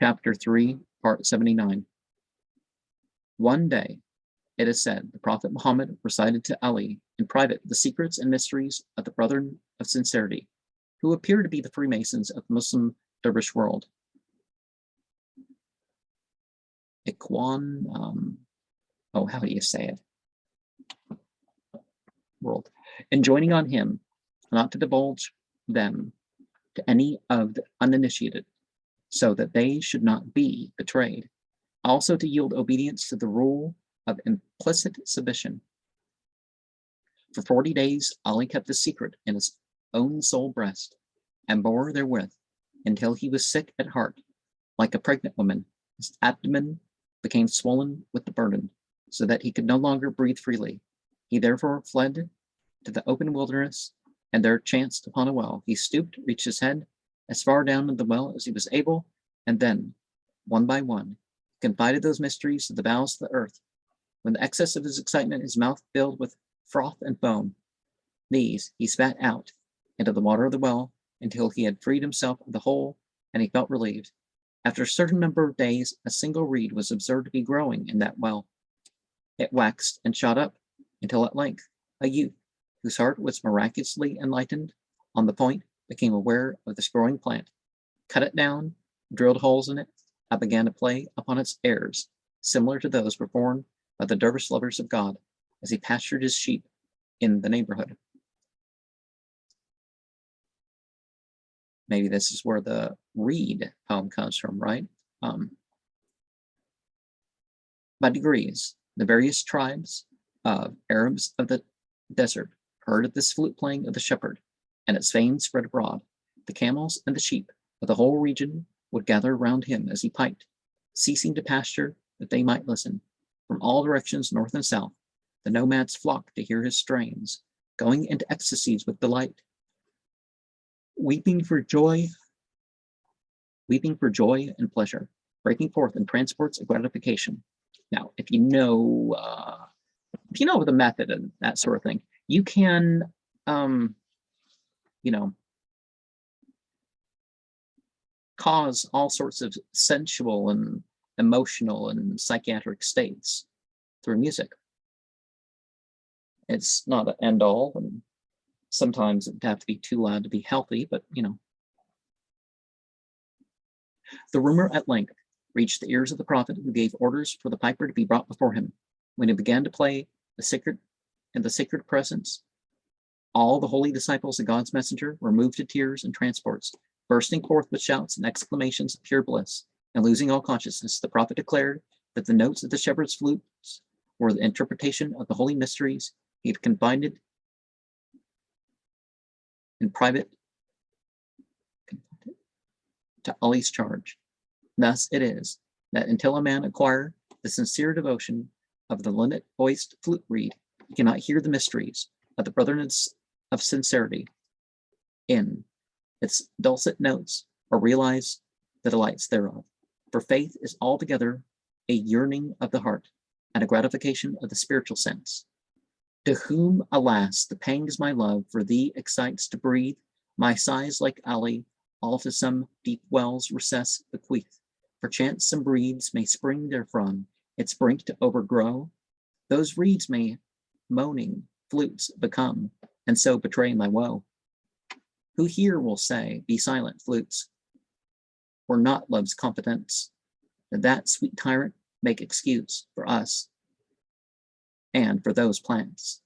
Chapter 3, Part 79. One day, it is said, the Prophet Muhammad recited to Ali in private the secrets and mysteries of the Brethren of Sincerity, who appear to be the Freemasons of the Muslim dervish world. Ikhwan, how do you say it? World. Enjoining on him not to divulge them to any of the uninitiated, so that they should not be betrayed. Also to yield obedience to the rule of implicit submission. For 40 days, Ali kept the secret in his own soul breast, and bore therewith until he was sick at heart, like a pregnant woman. His abdomen became swollen with the burden, so that he could no longer breathe freely. He therefore fled to the open wilderness, and there chanced upon a well. He stooped, reached his head as far down in the well as he was able, and then, one by one, confided those mysteries to the bowels of the earth. When the excess of his excitement, his mouth filled with froth and foam, these he spat out into the water of the well until he had freed himself of the whole, and he felt relieved. After a certain number of days, a single reed was observed to be growing in that well. It waxed and shot up until at length a youth, whose heart was miraculously enlightened on the point, became aware of this growing plant, cut it down, drilled holes in it, and began to play upon its airs, similar to those performed by the dervish lovers of God as he pastured his sheep in the neighborhood. Maybe this is where the reed poem comes from, right? By degrees, the various tribes of Arabs of the desert heard of this flute playing of the shepherd, and its fame spread abroad. The camels and the sheep of the whole region would gather round him as he piped, ceasing to pasture that they might listen. From all directions, north and south, the nomads flocked to hear his strains, going into ecstasies with delight, weeping for joy and pleasure, breaking forth in transports of gratification. Now, if you know the method and that sort of thing, you can, cause all sorts of sensual and emotional and psychiatric states through music. It's not an end all, and sometimes it'd have to be too loud to be healthy, but The rumor at length reached the ears of the prophet, who gave orders for the piper to be brought before him. When he began to play the sacred presence, all the holy disciples of God's messenger were moved to tears and transports, bursting forth with shouts and exclamations of pure bliss, and losing all consciousness. The prophet declared that the notes of the shepherd's flutes were the interpretation of the holy mysteries he had confided in private to Ali's charge. Thus it is that until a man acquire the sincere devotion of the linnet-voiced flute reed, he cannot hear the mysteries of the Brethren of Sincerity in its dulcet notes, or realize the delights thereof. For faith is altogether a yearning of the heart, and a gratification of the spiritual sense. To whom, alas, the pangs my love for thee excites to breathe, my sighs like Ali, all to some deep well's recess bequeath. Perchance some reeds may spring therefrom, its brink to overgrow. Those reeds may moaning flutes become, and so betray my woe. Who here will say, be silent, flutes, or not love's competence, that sweet tyrant make excuse for us and for those plants.